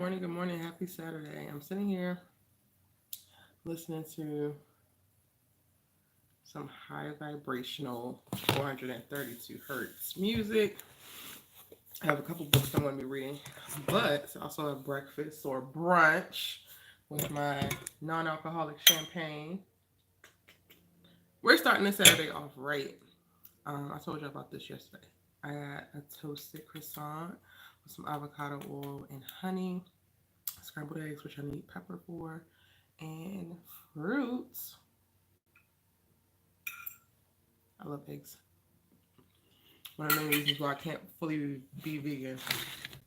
Good morning, happy Saturday. I'm sitting here listening to some high vibrational 432 hertz music. I have a couple books I'm going to be reading, but I also have breakfast or brunch with my non alcoholic champagne. We're starting this Saturday off right. I told you about this yesterday. I got a toasted croissant with some avocado oil and honey, scrambled eggs, which I need pepper for, and fruits. I love eggs. One of the main reasons why I can't fully be vegan.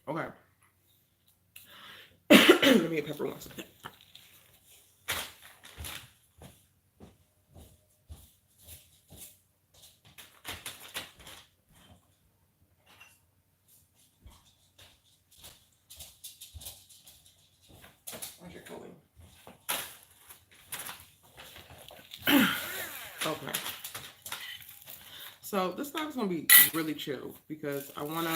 Okay. Let me get pepper one second. Where's your cooling? Okay. So this live is gonna be really chill because I wanna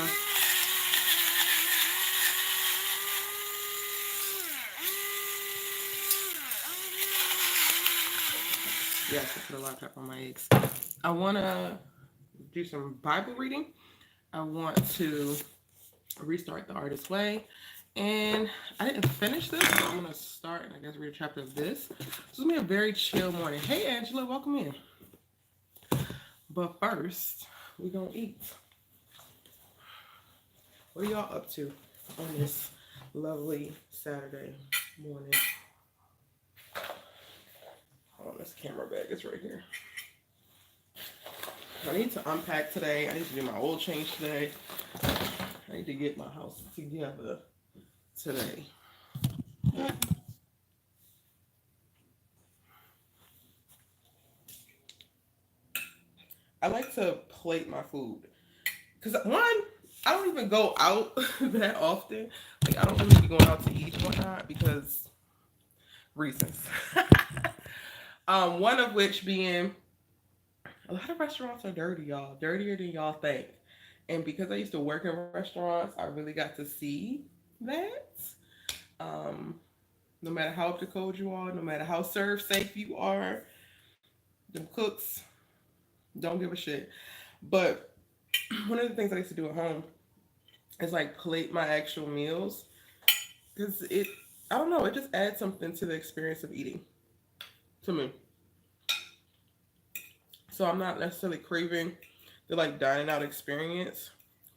yes, I put a lot of on my eggs. I wanna do some Bible reading. I want to restart the artist's way. And I didn't finish this, so I'm gonna start and I guess read a chapter of this. So it's gonna be a very chill morning. Hey Angela, welcome in. But first, we're gonna eat. What are y'all up to on this lovely Saturday morning? Hold on, this camera bag is right here. I need to unpack today. I need to do my oil change today. I need to get my house together today. I like to plate my food. Because one, I don't even go out that often. Like I don't really be going out to eat and whatnot because reasons. One of which being a lot of restaurants are dirty, y'all. Dirtier than y'all think. And because I used to work in restaurants, I really got to see that. No matter how up to code you are, no matter how serve safe you are, the cooks don't give a shit. But one of the things I used to do at home is like plate my actual meals because I don't know, it just adds something to the experience of eating to me. So I'm not necessarily craving the like dining out experience.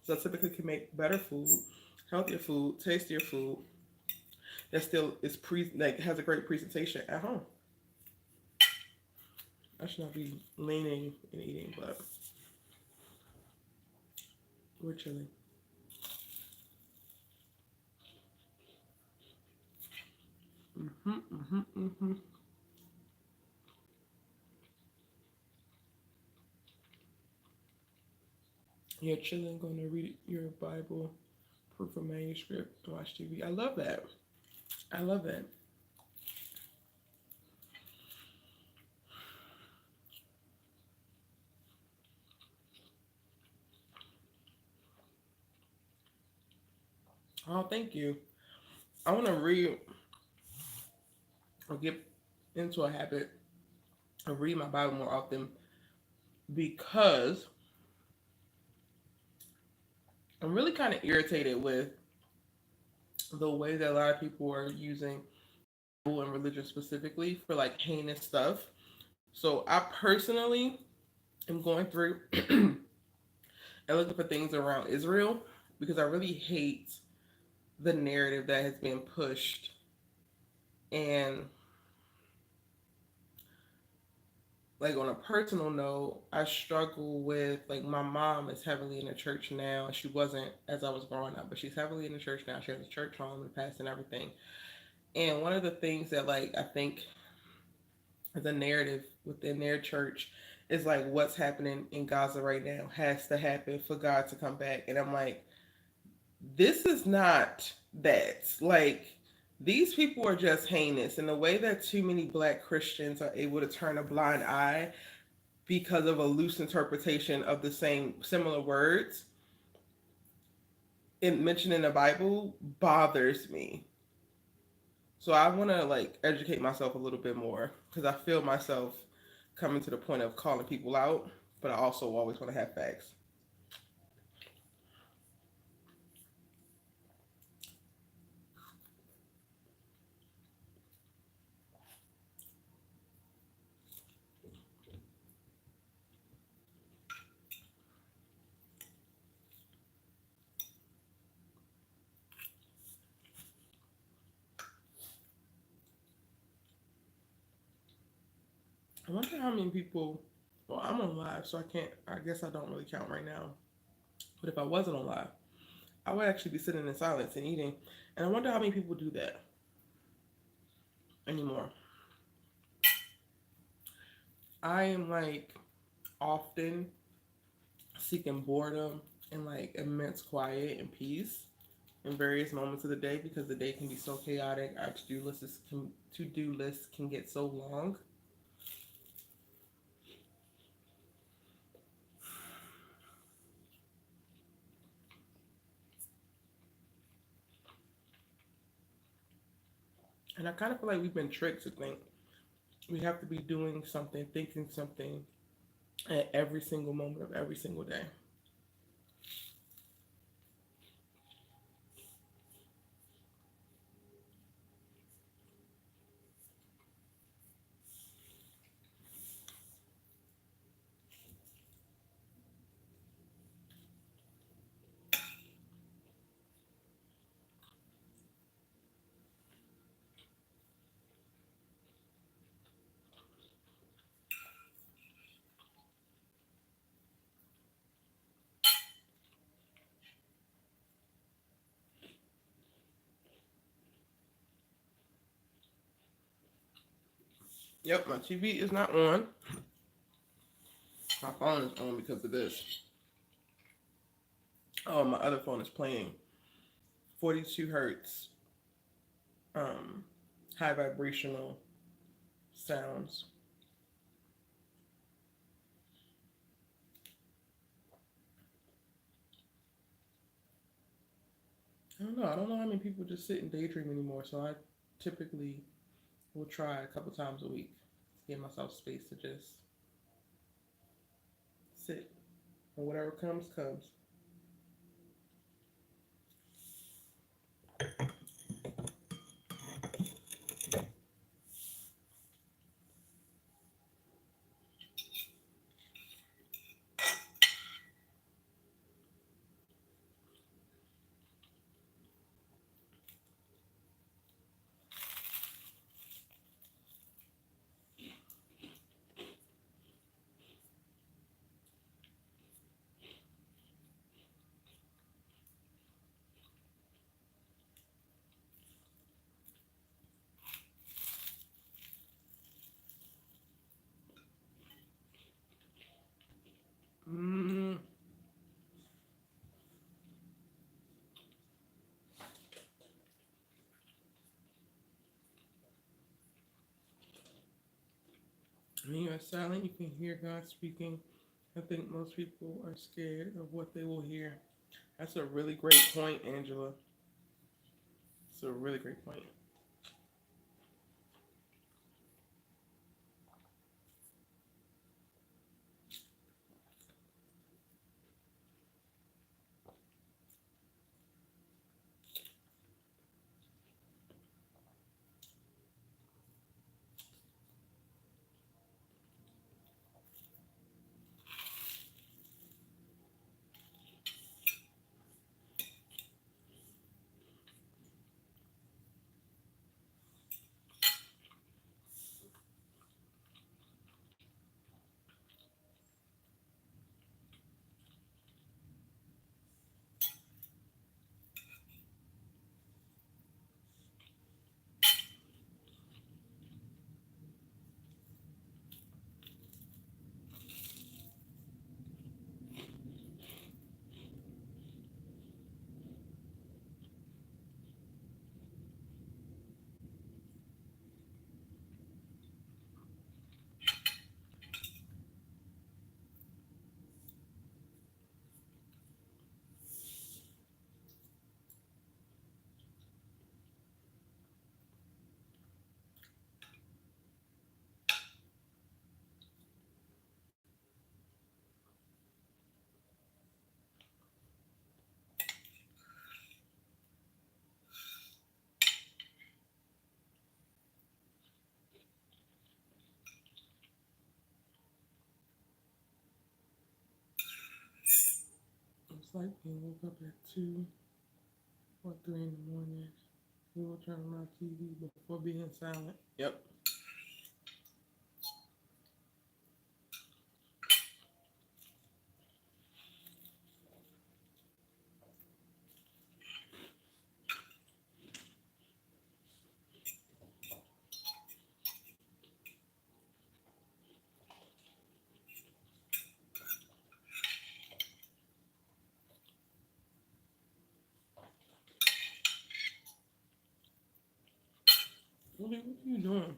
So I typically can make better food, healthier food, tastier food that still is has a great presentation at home. I should not be leaning and eating, but we're chilling. Mm-hmm. You're chilling, going to read your Bible, proof of manuscript, watch TV. I love that. I love that. Oh, thank you. I want to read or get into a habit of reading my Bible more often because I'm really kind of irritated with the way that a lot of people are using Bible and religion specifically for like heinous stuff. So I personally am going through and looking for things around Israel because I really hate the narrative that has been pushed. And like on a personal note, I struggle with like my mom is heavily in the church now. She wasn't as I was growing up, but she's heavily in the church now. She has a church home in the past and everything. And one of the things that like I think is a narrative within their church is like what's happening in Gaza right now has to happen for God to come back. And I'm like, this is not that. Like these people are just heinous. And the way that too many black Christians are able to turn a blind eye because of a loose interpretation of the same similar words in mentioned in the Bible bothers me. So I want to like educate myself a little bit more because I feel myself coming to the point of calling people out, but I also always want to have facts. I wonder how many people. Well, I'm on live, so I can't. I guess I don't really count right now. But if I wasn't on live, I would actually be sitting in silence and eating. And I wonder how many people do that anymore. I am like often seeking boredom and like immense quiet and peace in various moments of the day because the day can be so chaotic. Our to do lists can get so long. And I kind of feel like we've been tricked to think we have to be doing something, thinking something at every single moment of every single day. Yep, my TV is not on. My phone is on because of this. Oh, my other phone is playing 42 hertz um, high vibrational sounds. I don't know. I don't know how many people just sit and daydream anymore. So I typically will try a couple times a week to give myself space to just sit. And whatever comes, comes. Mm, when you're silent, you can hear God speaking. I think most people are scared of what they will hear. That's a really great point, Angela. It's a really great point. like being woke up at 2 or 3 in the morning. We will turn on our TV before being silent. Yep. What are you doing?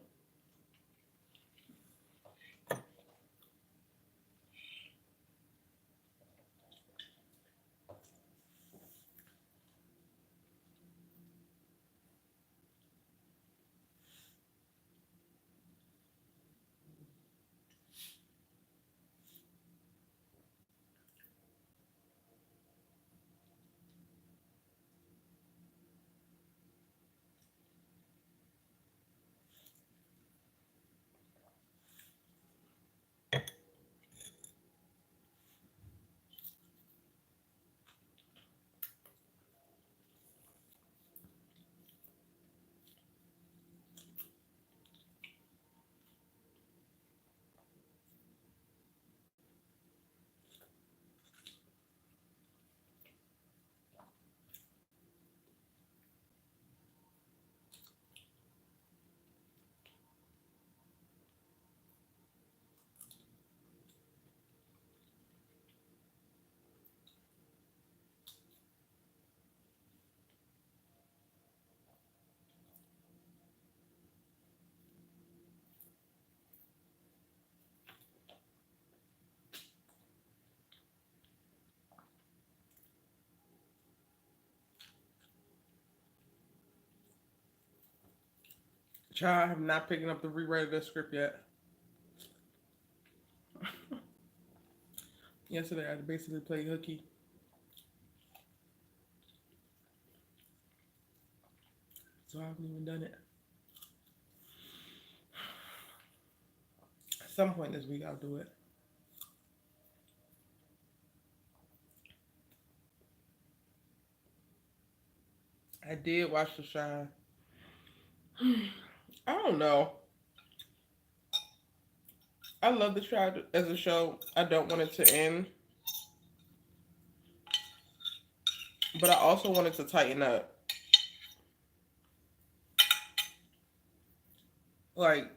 Child, I have not picking up the rewrite of the script yet. Yesterday, I had to basically play hooky, so I haven't even done it. At some point this week, I'll do it. I did watch The Shine. I don't know. I love The Shine as a show. I don't want it to end, but I also want it to tighten up. Like,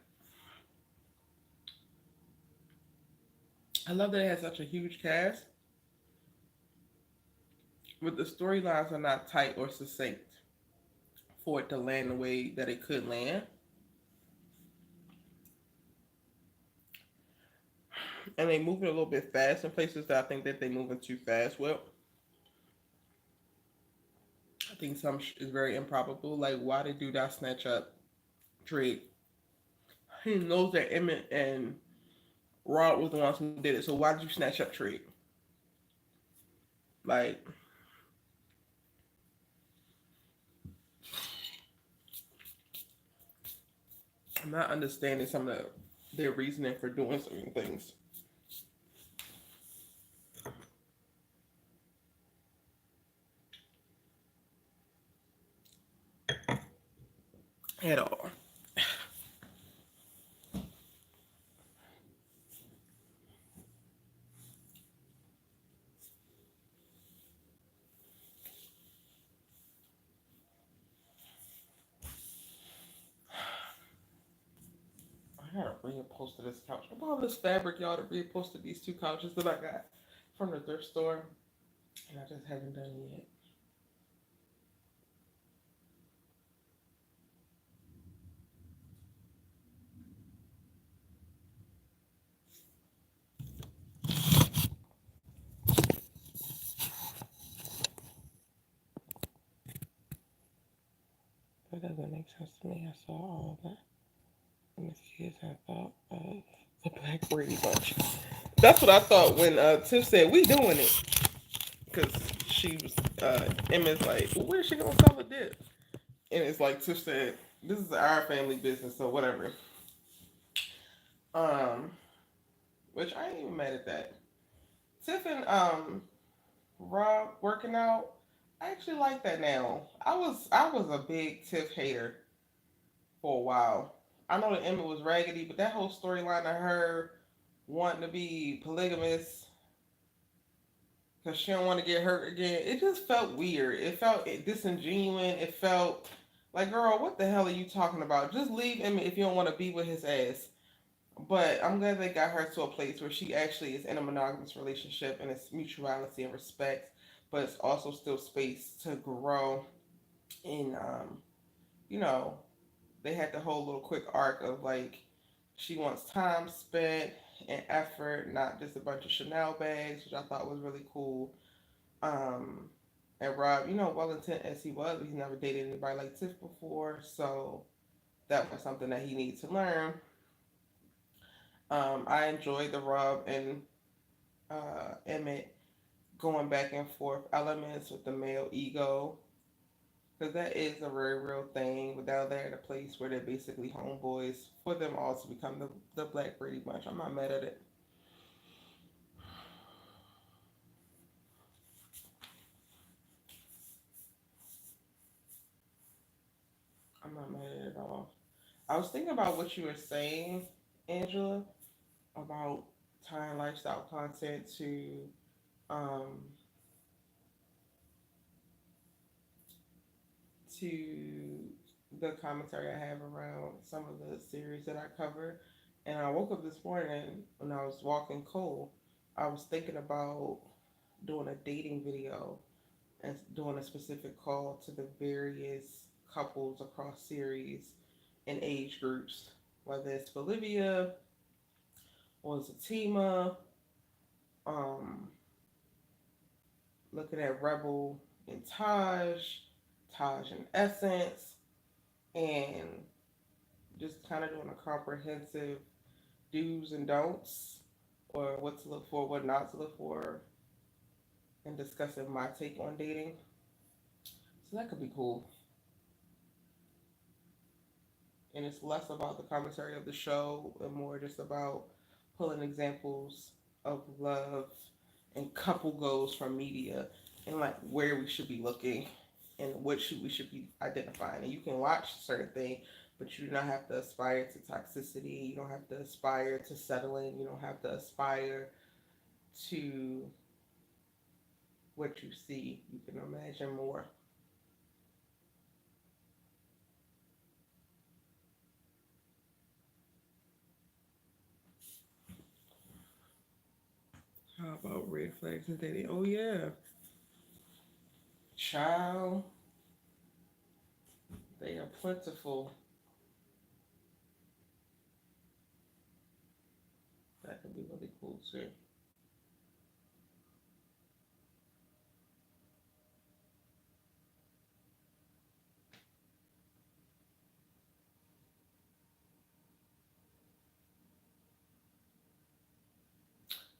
I love that it has such a huge cast, but the storylines are not tight or succinct for it to land the way that it could land. And they move it a little bit fast in places that I think that they moving too fast. Well, I think some is very improbable. Like, why did do not snatch up Drake? He knows that Emmett and Rod was the ones who did it. So why did you snatch up Drake? Like, I'm not understanding some of their reasoning for doing certain things at all. I gotta reupholster this couch. I bought all this fabric, y'all, to reupholster these two couches that I got from the thrift store, and I just haven't done it yet. That doesn't make sense to me. I saw all of that in the kids. I thought of the Black Brady Bunch. That's what I thought when Tiff said we doing it, because she was Emma's like, well, where's she gonna sell the dip? And it's like Tiff said, this is our family business, so whatever. Um, which I ain't even mad at that. Tiff and Rob working out. I actually like that now. I was a big Tiff hater for a while. I know that Emma was raggedy, but that whole storyline of her wanting to be polygamous because she don't want to get hurt again, it just felt weird. It felt disingenuous. It felt like, girl, what the hell are you talking about? Just leave him if you don't want to be with his ass. But I'm glad they got her to a place where she actually is in a monogamous relationship and it's mutuality and respect, but it's also still space to grow. And you know, they had the whole little quick arc of like she wants time spent and effort, not just a bunch of Chanel bags, which I thought was really cool. Um, and Rob, well intent as he was, he's never dated anybody like Tiff before, so that was something that he needed to learn. I enjoyed the Rob and Emmett going back and forth elements with the male ego, because that is a very real thing. But now they're at a place where they're basically homeboys for them all to become the Black Brady Bunch. I'm not mad at it. I'm not mad at it at all. I was thinking about what you were saying, Angela, about tying lifestyle content um, to the commentary I have around some of the series that I cover. And I woke up this morning when I was walking Cole. I was thinking about doing a dating video and doing a specific call to the various couples across series and age groups, whether it's Bolivia or Zatima, um, looking at Rebel and Taj, Taj and Essence, and just kind of doing a comprehensive do's and don'ts, or what to look for, what not to look for, and discussing my take on dating. So that could be cool. And it's less about the commentary of the show and more just about pulling examples of love and couple goals from media and like where we should be looking and we should be identifying. And you can watch certain thing, but you do not have to aspire to toxicity. You don't have to aspire to settling. You don't have to aspire to what you see. You can imagine more. How about red flags and dating? Oh yeah, child, they are plentiful. That could be really cool too.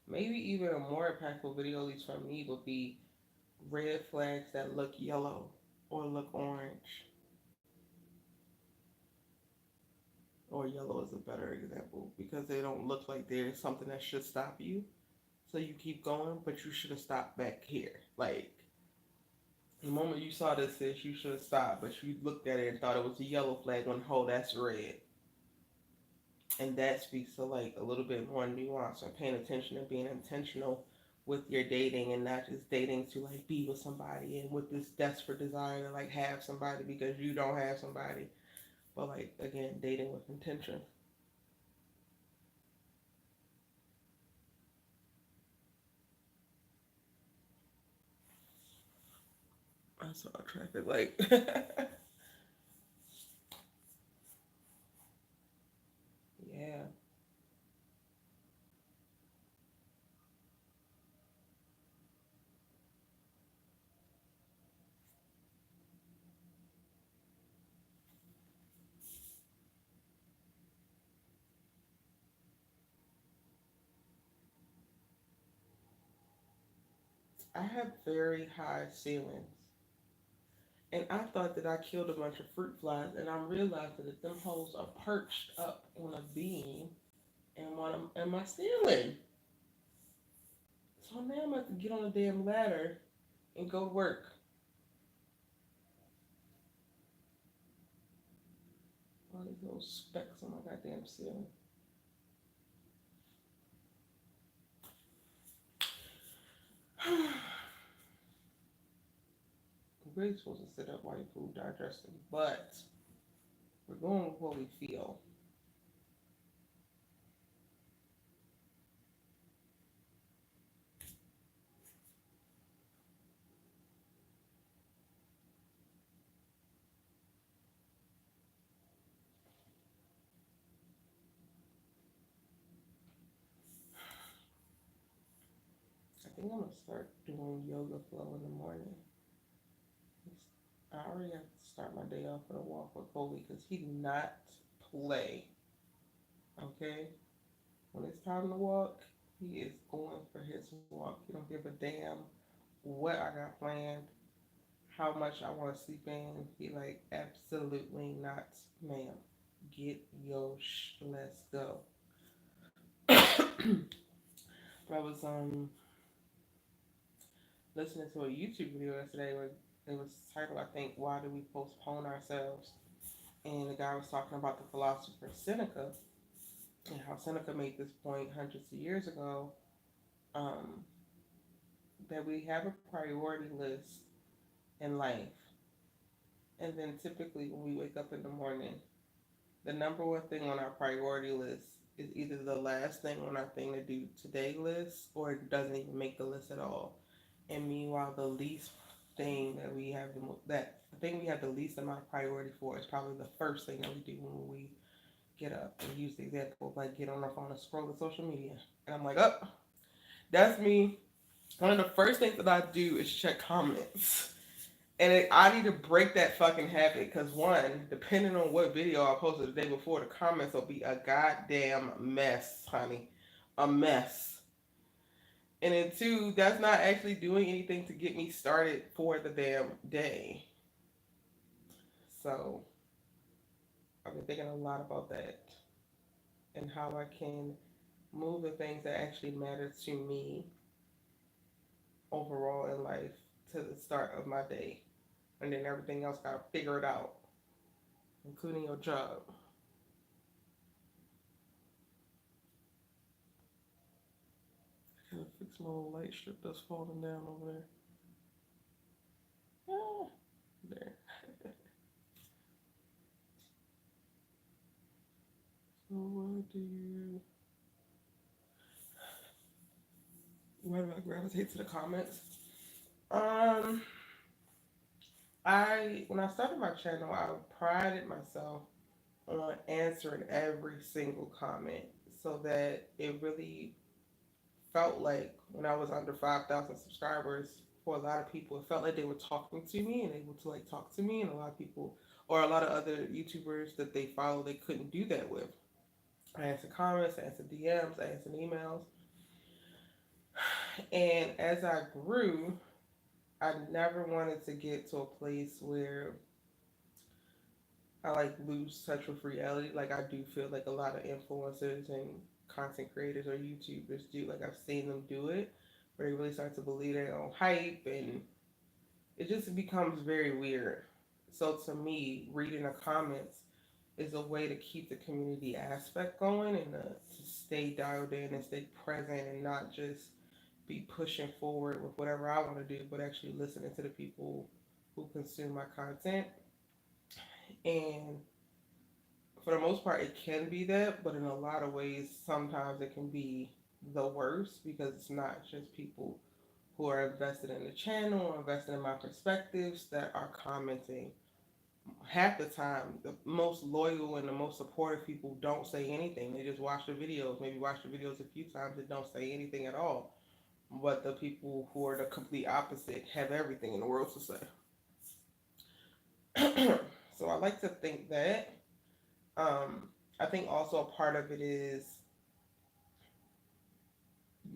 Maybe even a more impactful video, at least for me, would be red flags that look yellow or look orange, or yellow is a better example because they don't look like there's something that should stop you. So you keep going, but you should have stopped back here. Like the moment you saw this fish, you should have stopped, but you looked at it and thought it was a yellow flag when oh that's red. And that speaks to like a little bit more nuance and paying attention and being intentional with your dating and not just dating to like be with somebody and with this desperate desire to like have somebody because you don't have somebody, but like again dating with intention. I saw a traffic light. Yeah, I have very high ceilings. And I thought that I killed a bunch of fruit flies, and I'm realizing that them holes are perched up on a beam and one in my ceiling. So now I'm about to get on a damn ladder and go to work. All these little specks on my goddamn ceiling. We're really supposed to sit up while your food digesting, but we're going with what we feel. I think I'm gonna start doing yoga flow in the morning. I already have to start my day off with a walk with Coley because he do not play. Okay, when it's time to walk, he is going for his walk. He don't give a damn what I got planned, how much I want to sleep in. He like absolutely not, ma'am. Get your let's go. I was listening to a YouTube video yesterday where it was titled, I think, "Why Do We Postpone Ourselves?" And the guy was talking about the philosopher Seneca and how Seneca made this point hundreds of years ago, um, that we have a priority list in life, and then typically when we wake up in the morning, the number one thing on our priority list is either the last thing on our thing to do today list or it doesn't even make the list at all. And meanwhile, the least thing that we have that the thing we have the least amount of priority for is probably the first thing that we do when we get up. And use the example of like get on our phone and scroll the social media. And I'm like, oh, that's me. One of the first things that I do is check comments. And I need to break that fucking habit because one, depending on what video I posted the day before, the comments will be a goddamn mess, honey, a mess. And then two, that's not actually doing anything to get me started for the damn day. So I've been thinking a lot about that and how I can move the things that actually matter to me overall in life to the start of my day, and then everything else got to figure it out, including your job. Gotta fix my little light strip that's falling down over there. Ah, there. So why do I gravitate to the comments? Um, when I started my channel, I prided myself on answering every single comment so that it really felt like when I was under 5,000 subscribers, for a lot of people, it felt like they were talking to me and able to like talk to me, and a lot of people or a lot of other YouTubers that they follow, they couldn't do that with. I answered comments, I answered DMs, I answered emails, and as I grew, I never wanted to get to a place where I like lose touch with reality. Like I do feel like a lot of influencers and content creators or YouTubers do. Like I've seen them do it, where they really start to believe their own hype, and it just becomes very weird. So to me, reading the comments is a way to keep the community aspect going and to stay dialed in and stay present and not just be pushing forward with whatever I want to do, but actually listening to the people who consume my content. And for the most part, it can be that, but in a lot of ways, sometimes it can be the worst because it's not just people who are invested in the channel or invested in my perspectives that are commenting. Half the time, the most loyal and the most supportive people don't say anything. They just watch the videos, maybe watch the videos a few times and don't say anything at all. But the people who are the complete opposite have everything in the world to say. So I like to think that. I think also a part of it is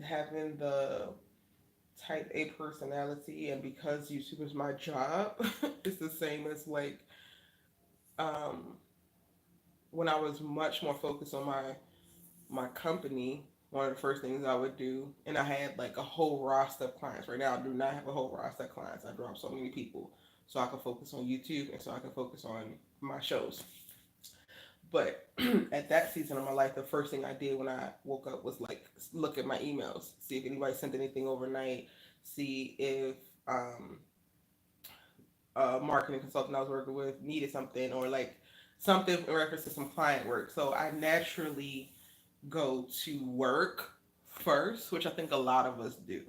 having the type A personality, and because YouTube is my job, it's the same as like um, when I was much more focused on my company. one of the first things I would do, and I had like a whole roster of clients. Right now, I do not have a whole roster of clients. I dropped so many people so I can focus on YouTube and so I can focus on my shows. But at that season of my life, the first thing I did when I woke up was like look at my emails, see if anybody sent anything overnight, see if um, a marketing consultant I was working with needed something or like something in reference to some client work. So I naturally go to work first, which I think a lot of us do.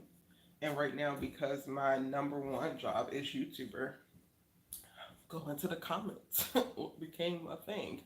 And right now, because my number one job is YouTuber, go into the comments. What became a thing.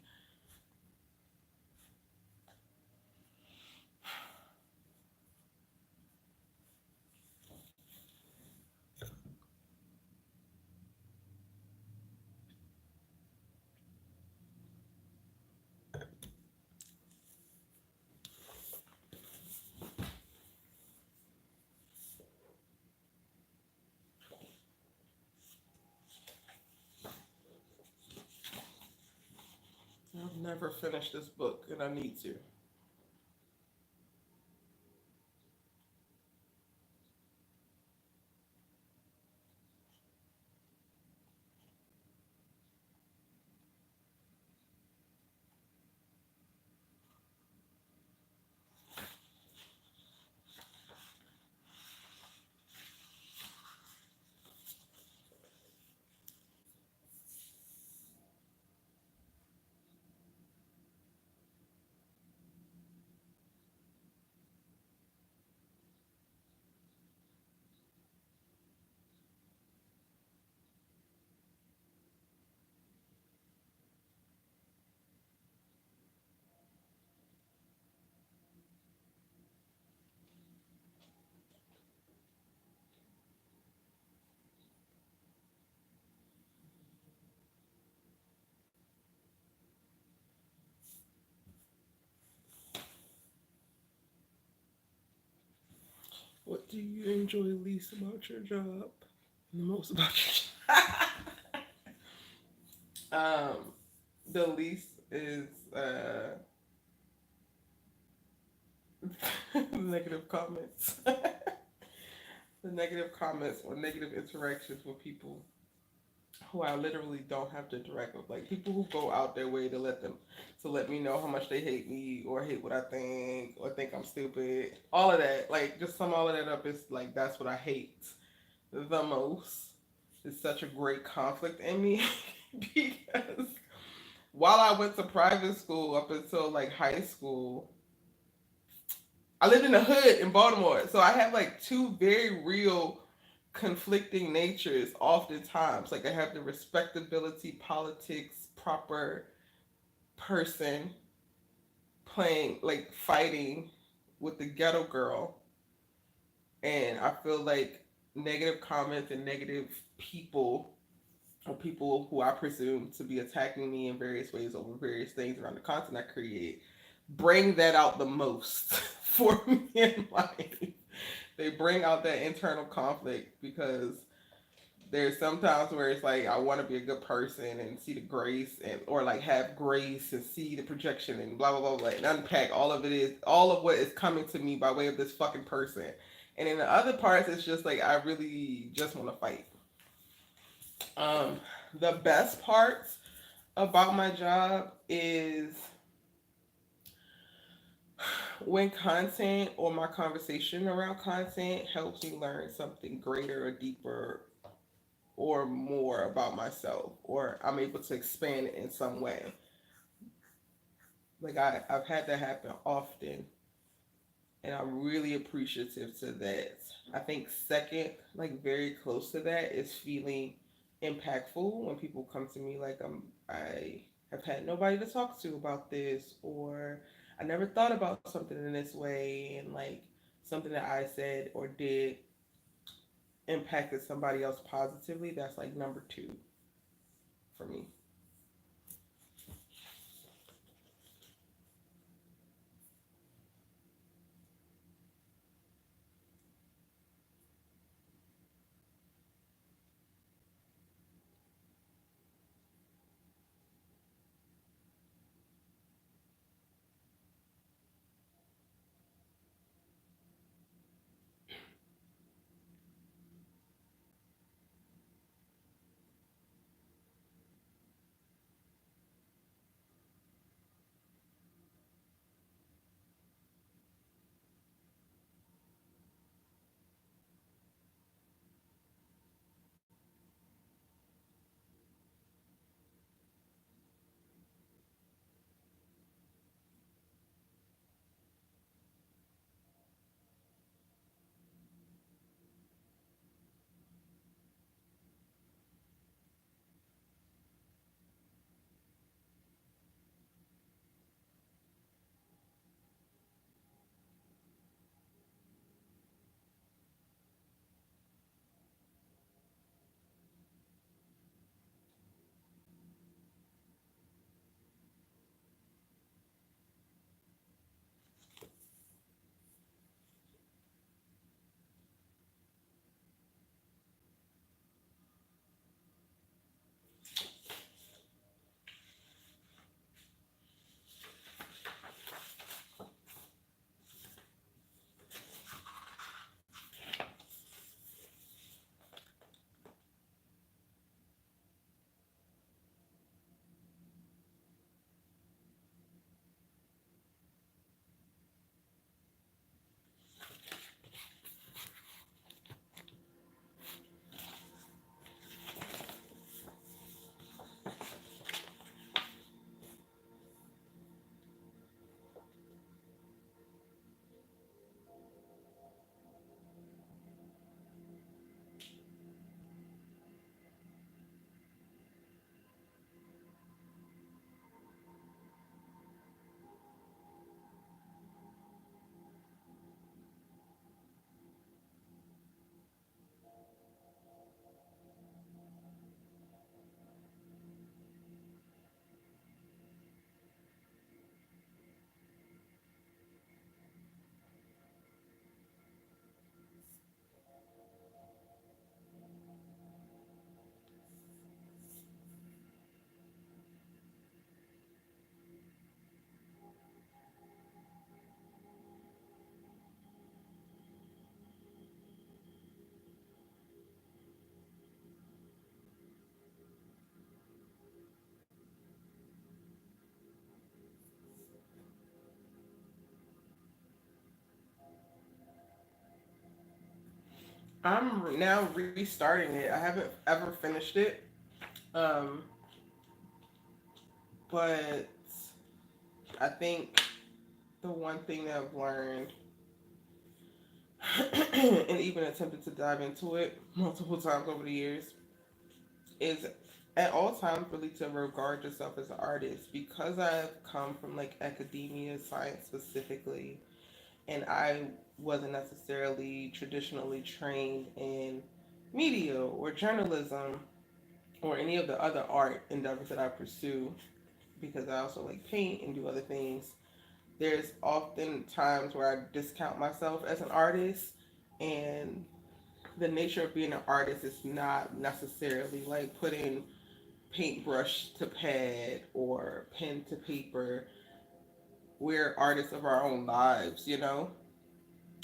I've never finished this book, and I need to. What do you enjoy least about your job? And the most about your job? The least is negative comments. The negative comments or negative interactions with people who I literally don't have to direct with. Like people who go out their way to let me know how much they hate me or hate what I think or think I'm stupid. All of that. Like just sum all of that up is like that's what I hate the most. It's such a great conflict in me because while I went to private school up until like high school, I lived in the hood in Baltimore. So I have like two very real conflicting natures oftentimes. Like I have the respectability, politics, proper person playing, like fighting with the ghetto girl. And I feel like negative comments and negative people or people who I presume to be attacking me in various ways over various things around the content I create bring that out the most for me in life. They bring out that internal conflict because there's sometimes where it's like I want to be a good person and see the grace and or like have grace and see the projection and blah blah blah blah and unpack all of what is coming to me by way of this fucking person. And in the other parts, it's just like I really just want to fight. Um, the best parts about my job is when content or my conversation around content helps me learn something greater or deeper or more about myself, or I'm able to expand it in some way. Like I've had that happen often, and I'm really appreciative to that. I think second, like very close to that, is feeling impactful when people come to me like I have had nobody to talk to about this, or I never thought about something in this way, and like something that I said or did impacted somebody else positively. That's like number two for me. I'm now restarting it. I haven't ever finished it. Um, but I think the one thing that I've learned and even attempted to dive into it multiple times over the years is at all times really to regard yourself as an artist, because I've come from like academia, science specifically, and I wasn't necessarily traditionally trained in media or journalism or any of the other art endeavors that I pursue, because I also like paint and do other things. There's often times where I discount myself as an artist, and the nature of being an artist is not necessarily like putting paintbrush to pad or pen to paper. We're artists of our own lives, you know?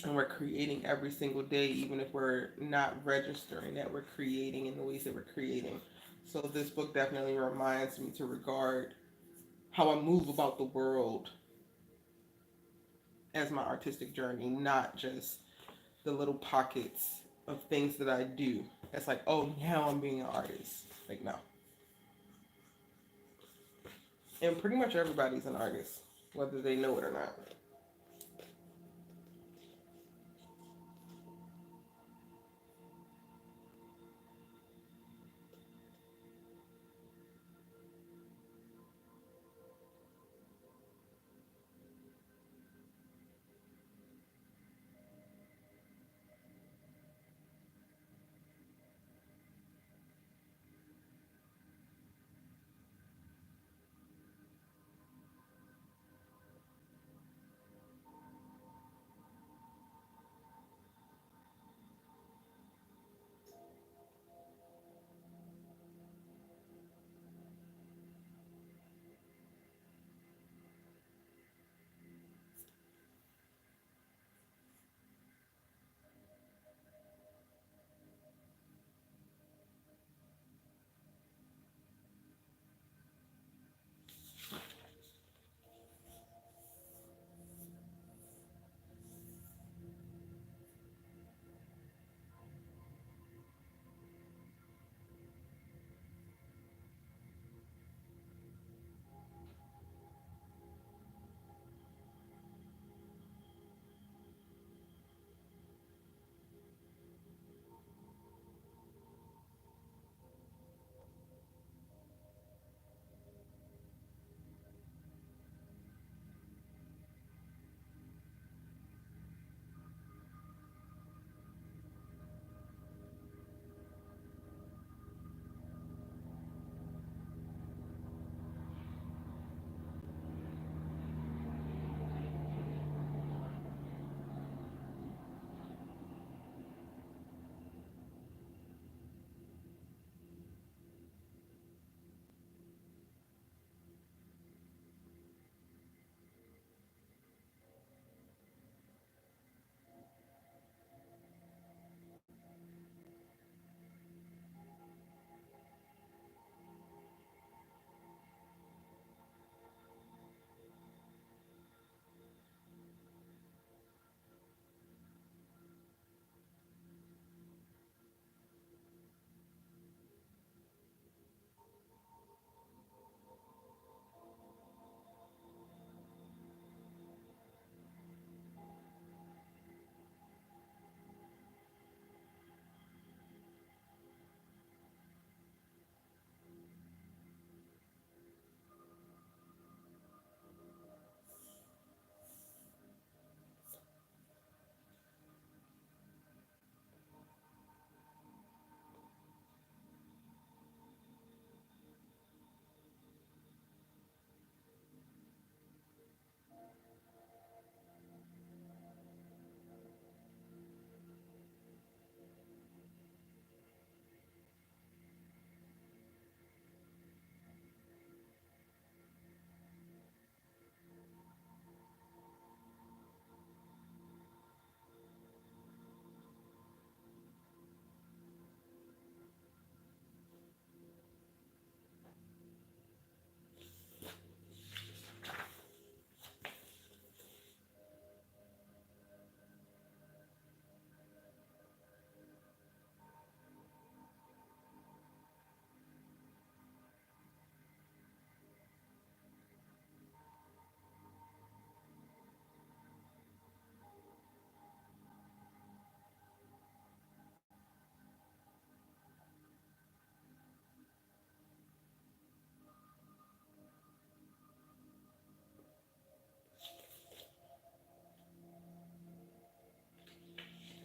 And we're creating every single day, even if we're not registering that we're creating in the ways that we're creating. So, this book definitely reminds me to regard how I move about the world as my artistic journey, not just the little pockets of things that I do. It's like, oh, now I'm being an artist. Like, no. And pretty much everybody's an artist, whether they know it or not.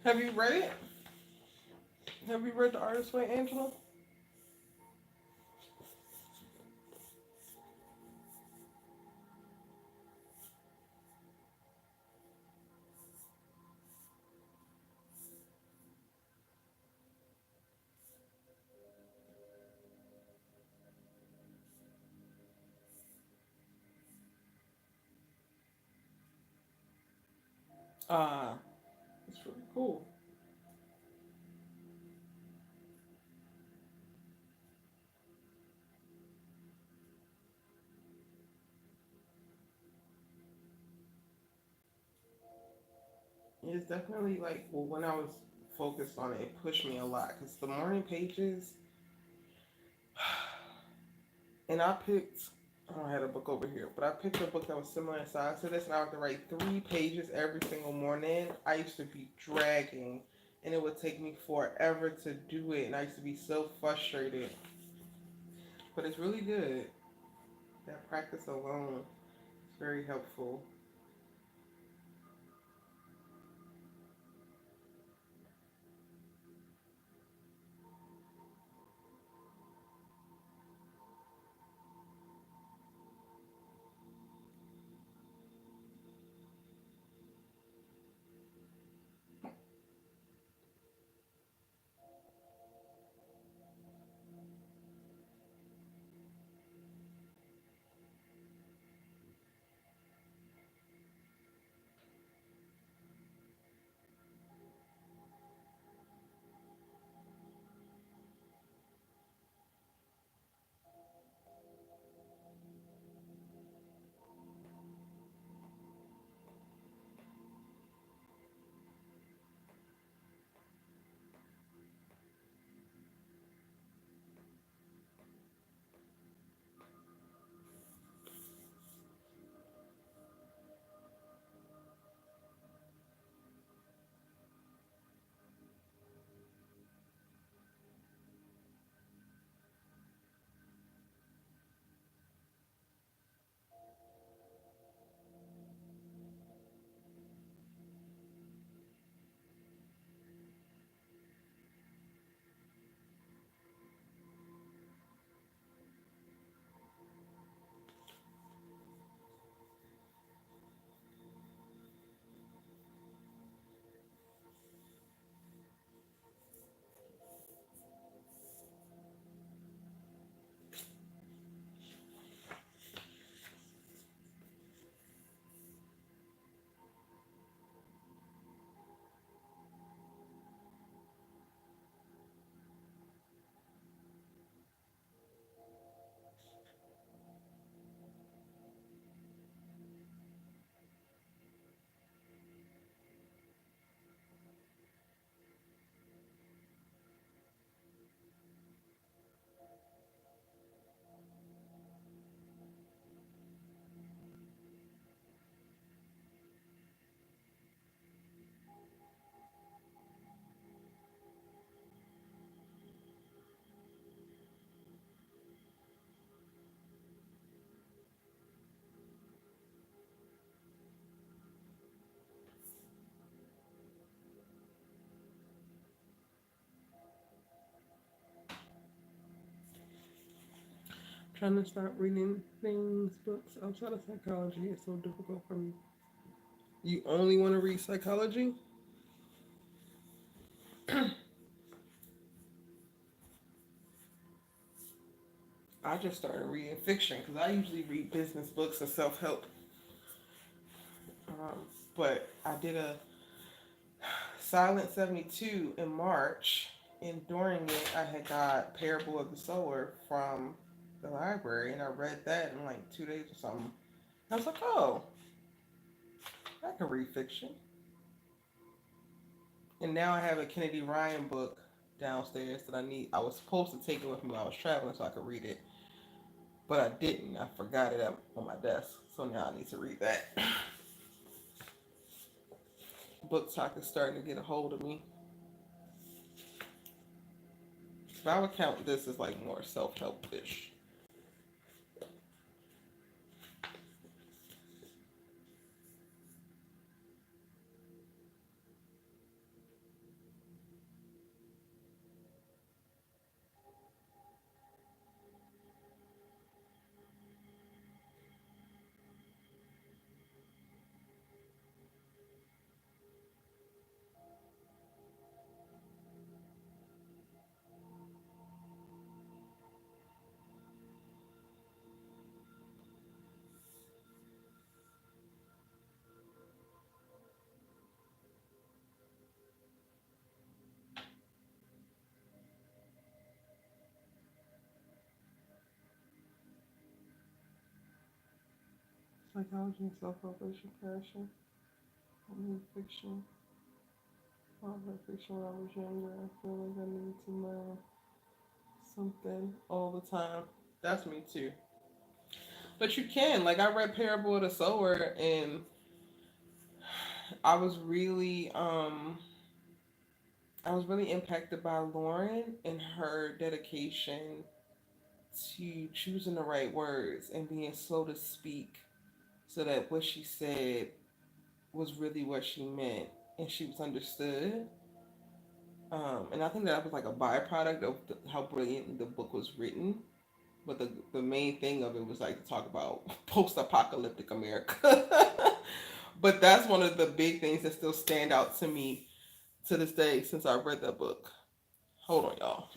Have you read it? Have you read The Artist's Way, Angela? Ah, it's really cool. It's definitely like, well, when I was focused on it, it pushed me a lot because the morning pages, and I picked, oh, I had a book over here, but I picked a book that was similar in size to this, and I had to write 3 pages every single morning. I used to be dragging, and it would take me forever to do it, and I used to be so frustrated. But it's really good. That practice alone is very helpful. Trying to start reading things, books outside of psychology is so difficult for me. You only want to read psychology? I just started reading fiction because I usually read business books and self help. Um, but I did a Silent 72 in March, and during it, I had got Parable of the Sower from the library, and I read that in like 2 days or something. I was like, oh, I can read fiction. And now I have a Kennedy Ryan book downstairs that I need. I was supposed to take it with me while I was traveling so I could read it, but I didn't. I forgot it up on my desk, so now I need to read that. Book talk is starting to get a hold of me. So I would count this as like more self help ish. Psychology and self-revelation passion. I need fiction. I read fiction when I was younger. I feel like I need to learn something all the time. That's me too. But you can. Like I read Parable of the Sower and I was really I was really impacted by Lauren and her dedication to choosing the right words and being slow to speak so that what she said was really what she meant and she was understood. And I think that was like a byproduct of how brilliant the book was written. But the main thing of it was like to talk about post apocalyptic America. But that's one of the big things that still stand out to me to this day since I read that book. Hold on, y'all.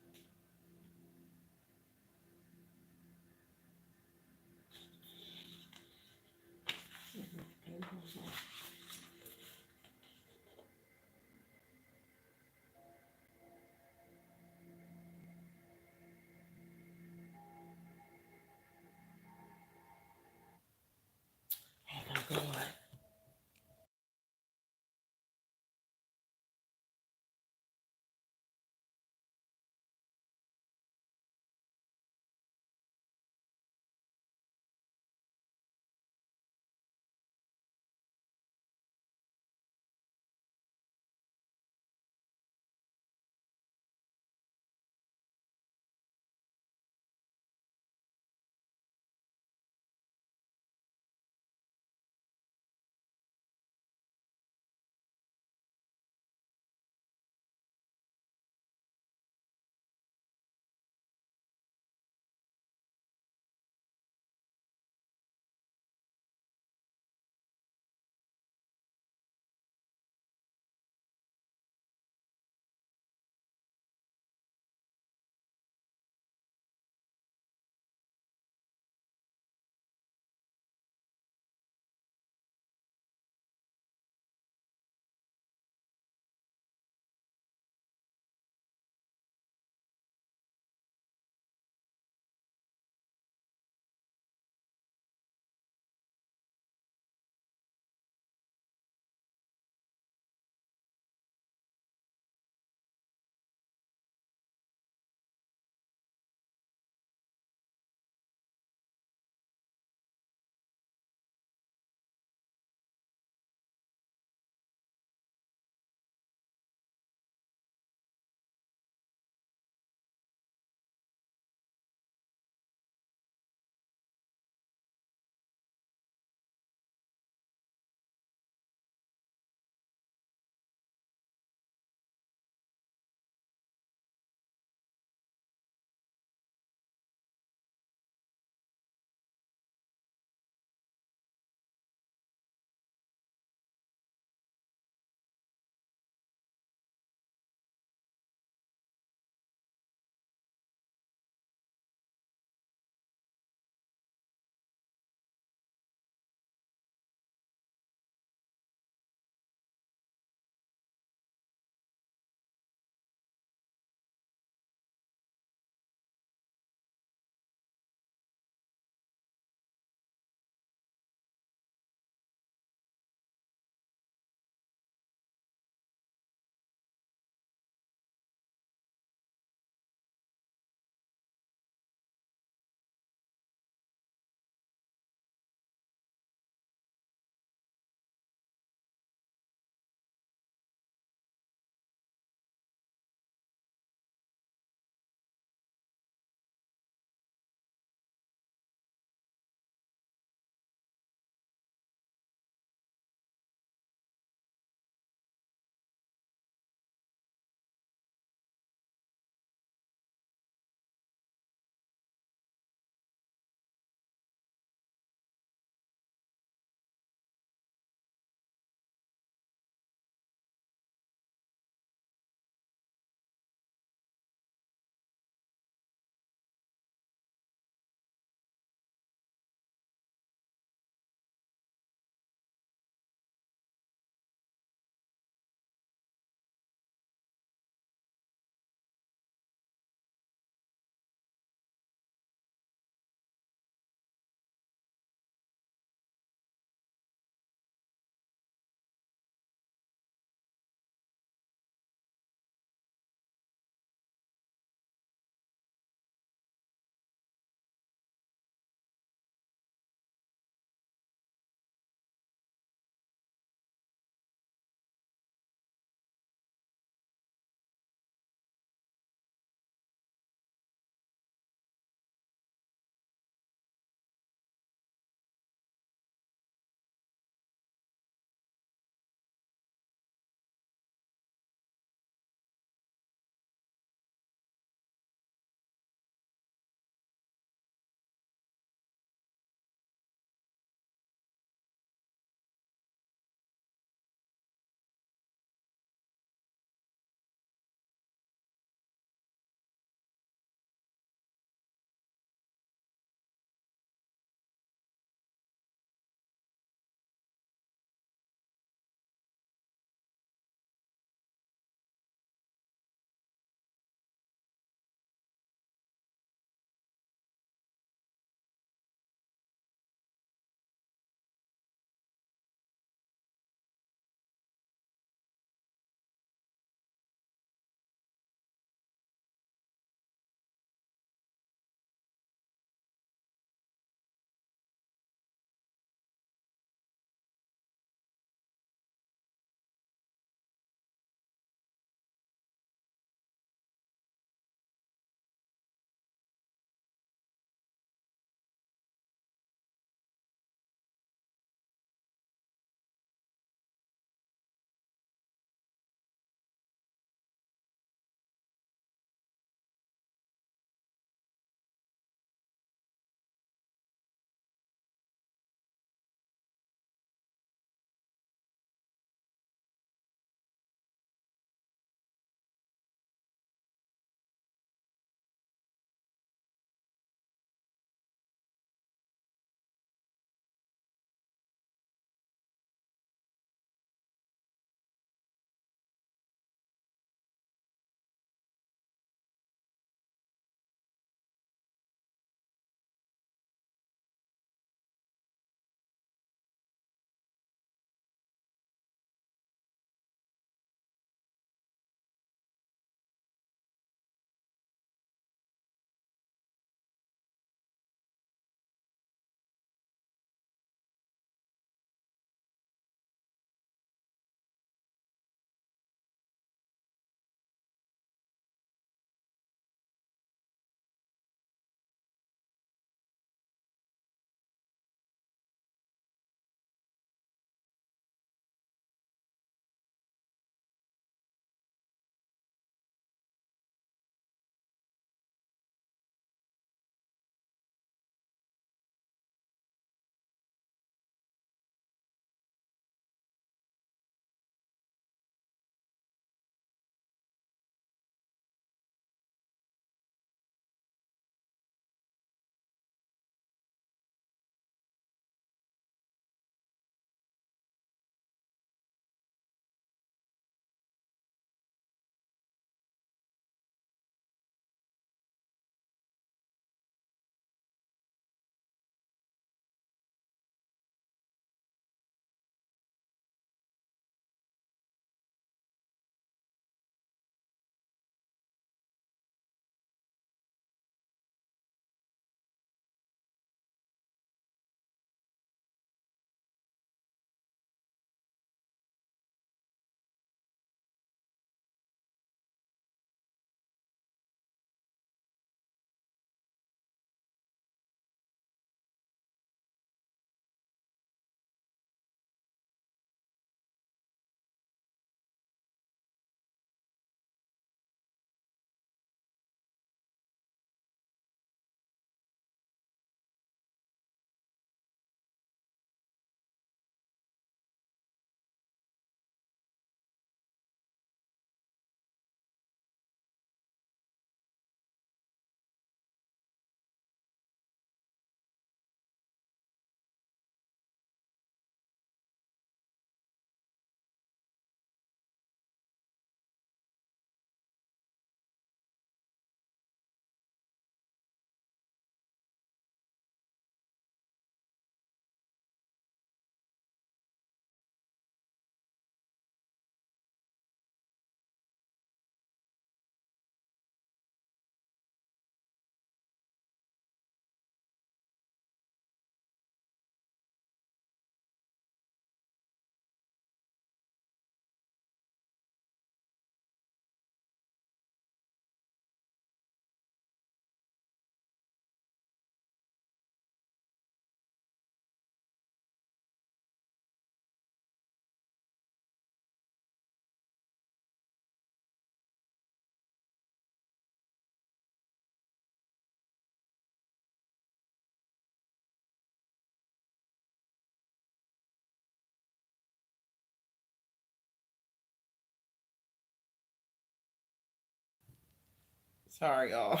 Sorry, y'all.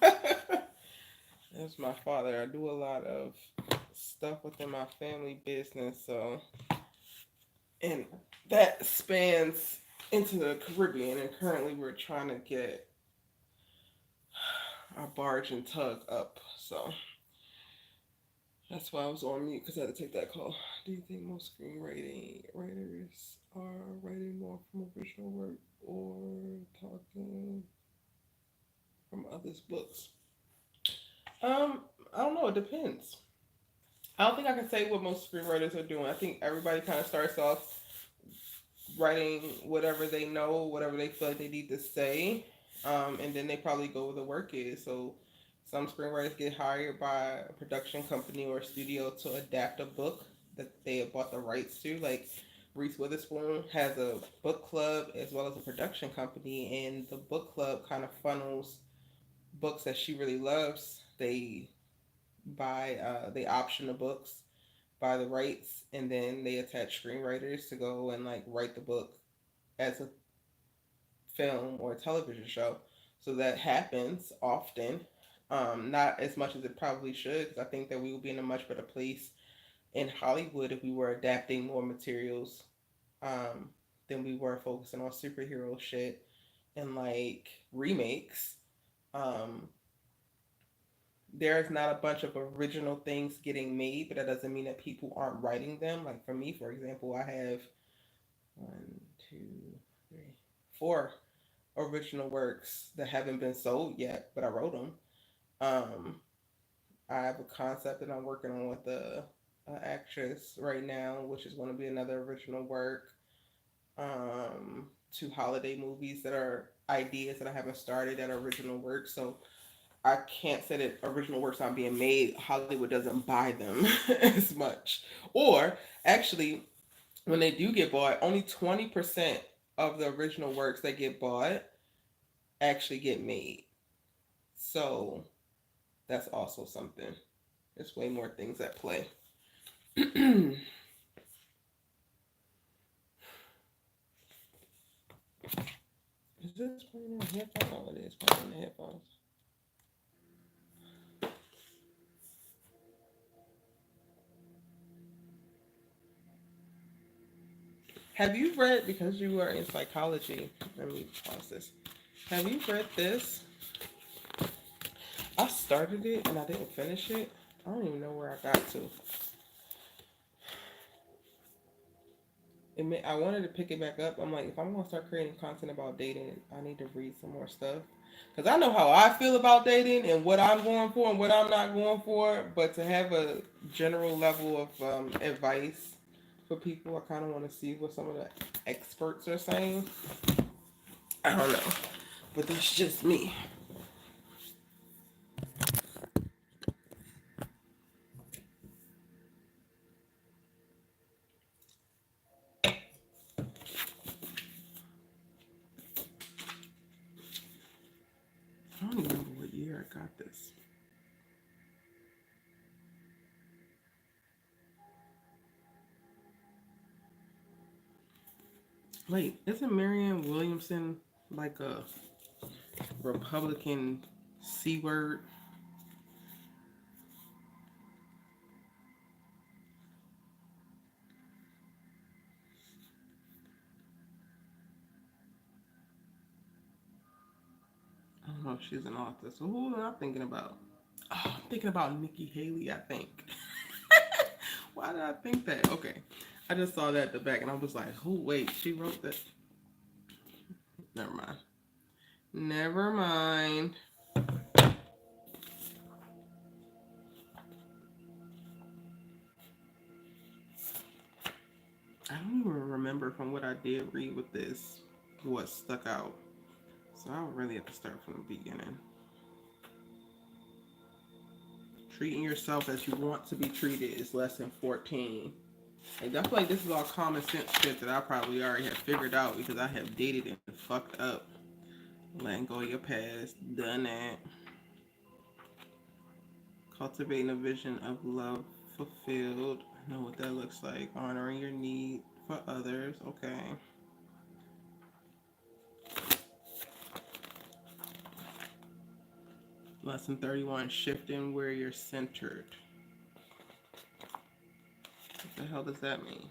That's my father. I do a lot of stuff within my family business, so and that spans into the Caribbean. And currently, we're trying to get our barge and tug up. So that's why I was on mute because I had to take that call. Do you think most screenwriting writers are writing more from original work or talking from others' books? I don't know. It depends. I don't think I can say what most screenwriters are doing. I think everybody kind of starts off writing whatever they know, whatever they feel like they need to say, and then they probably go where the work is. So some screenwriters get hired by a production company or a studio to adapt a book that they have bought the rights to. Like Reese Witherspoon has a book club as well as a production company, and the book club kind of funnels books that she really loves. They option the books, buy the rights, and then they attach screenwriters to go and like write the book as a film or a television show. So that happens often. Not as much as it probably should, because I think that we would be in a much better place in Hollywood if we were adapting more materials um, than we were focusing on superhero shit and like remakes. Um, there's not a bunch of original things getting made, but that doesn't mean that people aren't writing them. Like for me, for example, I have one, two, three, four original works that haven't been sold yet, but I wrote them. Um, I have a concept that I'm working on with a actress right now, which is going to be another original work. Two holiday movies that are ideas that I haven't started that are original works. So I can't say that original works aren't being made. Hollywood doesn't buy them as much. Or actually, when they do get bought, only 20% of the original works that get bought actually get made. So that's also something. There's way more things at play. Is this playing on headphones? Oh, it is playing on the headphones. Have you read, because you are in psychology, let me pause this. Have you read this? I started it and I didn't finish it. I don't even know where I got to. I wanted to pick it back up. I'm like, if I'm gonna start creating content about dating, I need to read some more stuff because I know how I feel about dating and what I'm going for and what I'm not going for. But to have a general level of advice for people, I kind of want to see what some of the experts are saying. I don't know, but that's just me. I don't even remember what year I got this. Wait, isn't Marianne Williamson like a Republican C word? I don't know if she's an author. So who am I thinking about? Oh, I'm thinking about Nikki Haley, I think. Why did I think that? Okay. I just saw that at the back and I was like, who, wait, she wrote that? Never mind. Never mind. I don't even remember from what I did read with this what stuck out. So I'll really have to start from the beginning. Treating yourself as you want to be treated is lesson 14. Like, I feel like this is all common sense shit that I probably already have figured out because I have dated and fucked up. Letting go of your past, done that. Cultivating a vision of love fulfilled. I know what that looks like. Honoring your need for others. Okay. Lesson 31, shifting where you're centered. What the hell does that mean?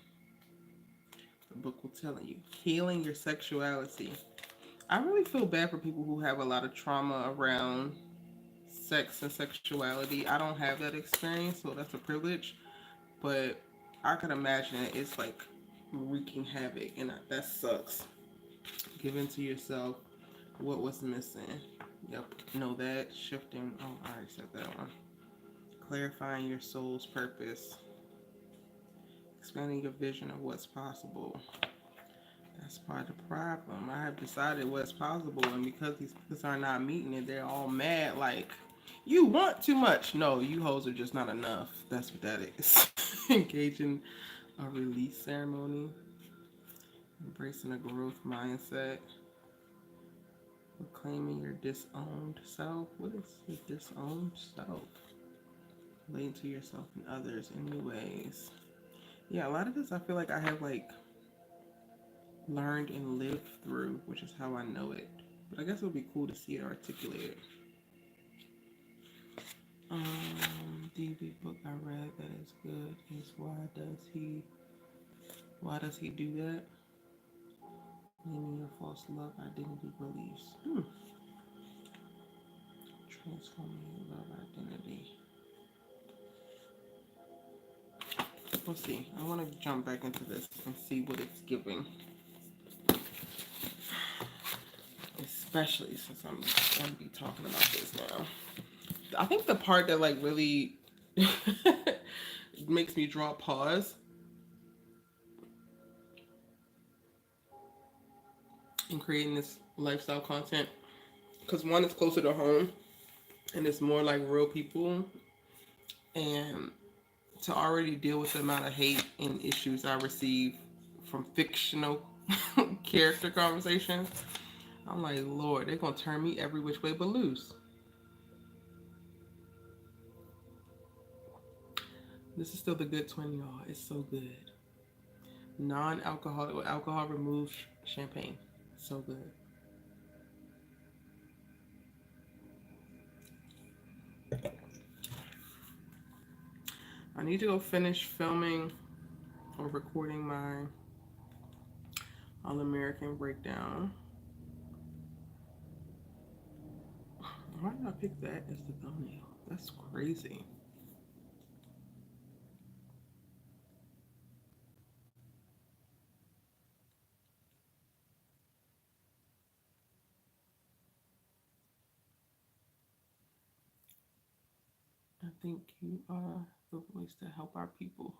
The book will tell you. Healing your sexuality. I really feel bad for people who have a lot of trauma around sex and sexuality. I don't have that experience, so that's a privilege. But I can imagine it's like wreaking havoc, and that sucks. Give in to yourself. What was missing? Yep, know that. Shifting. Oh, I already said that one. Clarifying your soul's purpose. Expanding your vision of what's possible. That's part of the problem. I have decided what's possible, and because these people are not meeting it, they're all mad. Like, you want too much. No, you hoes are just not enough. That's what that is. Engaging a release ceremony. Embracing a growth mindset. Reclaiming your disowned self. What is your disowned self? Relating to yourself and others in new ways. Yeah, a lot of this I feel like I have like learned and lived through, which is how I know it. But I guess it would be cool to see it articulated. DB book I read that is good is why does he do that? Naming your false love identity beliefs. Transforming your love identity. We'll see. I want to jump back into this and see what it's giving. Especially since I'm going to be talking about this now. I think the part that like really makes me draw pause in creating this lifestyle content, because one, it's closer to home and it's more like real people, and to already deal with the amount of hate and issues I receive from fictional character conversations, I'm like, Lord, they're gonna turn me every which way but loose. This is still the good twin, y'all. It's so good. Non-alcoholic with alcohol removed champagne. So good. I need to go finish filming or recording my All American breakdown. Why did I pick that as the thumbnail? That's crazy. I think you are the voice to help our people.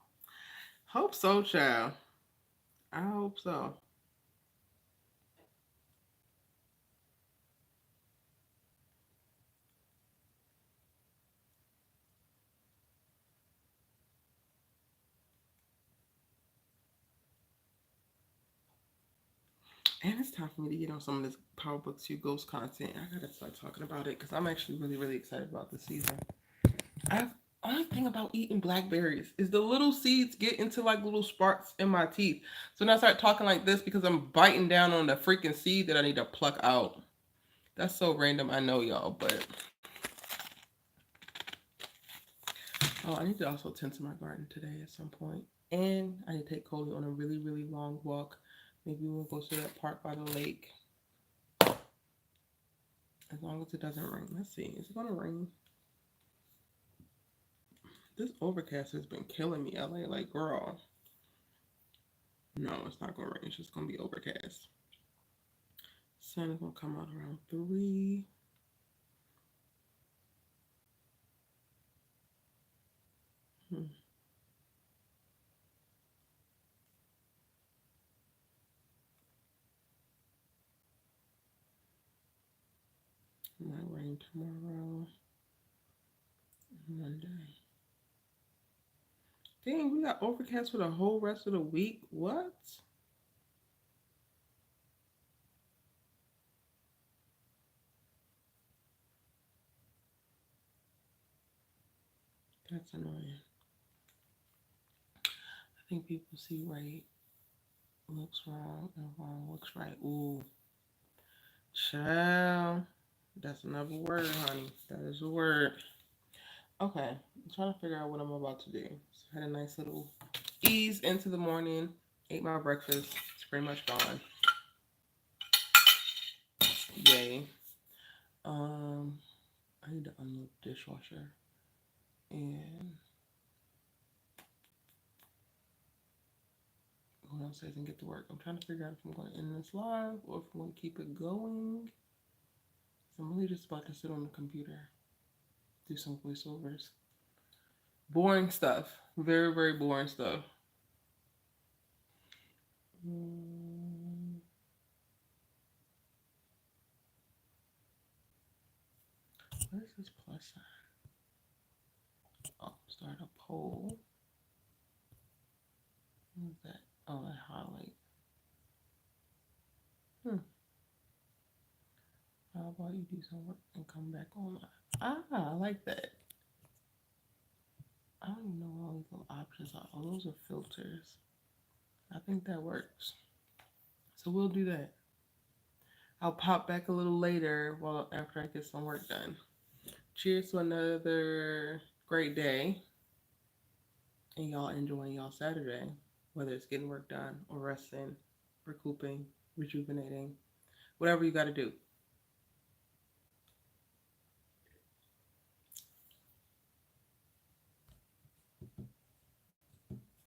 Hope so, child. I hope so. And it's time for me to get on some of this Power Books 2 Ghost content. I gotta start talking about it because I'm actually really, really excited about this season. I've only thing about eating blackberries is the little seeds get into like little sparks in my teeth. So when I start talking like this because I'm biting down on the freaking seed that I need to pluck out. That's so random, I know, y'all, but oh, I need to also tend to my garden today at some point. And I need to take Coley on a really, really long walk. Maybe we'll go to that park by the lake. As long as it doesn't rain. Let's see. Is it gonna rain? This overcast has been killing me, LA. Like, girl. No, it's not gonna rain. It's just gonna be overcast. Sun is gonna come out around 3. Hmm. It might rain tomorrow. Monday. Dang, we got overcast for the whole rest of the week. What? That's annoying. I think people see right looks wrong and wrong looks right. Ooh. Child. That's another word, honey. That is a word. Okay, I'm trying to figure out what I'm about to do. So I had a nice little ease into the morning. Ate my breakfast. It's pretty much gone. Yay. Um, I need to unload the dishwasher and go downstairs and get to work. I'm trying to figure out if I'm going to end this live or if I'm going to keep it going. So I'm really just about to sit on the computer, do some voiceovers. Boring stuff. Very, very boring stuff. What is this plus sign? Oh, start a poll. What is that? Oh, that highlight. How about you do some work and come back online? I like that. I don't even know what all these little options are. Oh, those are filters. I think that works. So we'll do that. I'll pop back a little later while after I get some work done. Cheers to another great day. And y'all enjoying y'all Saturday, whether it's getting work done or resting, recouping, rejuvenating, whatever you got to do.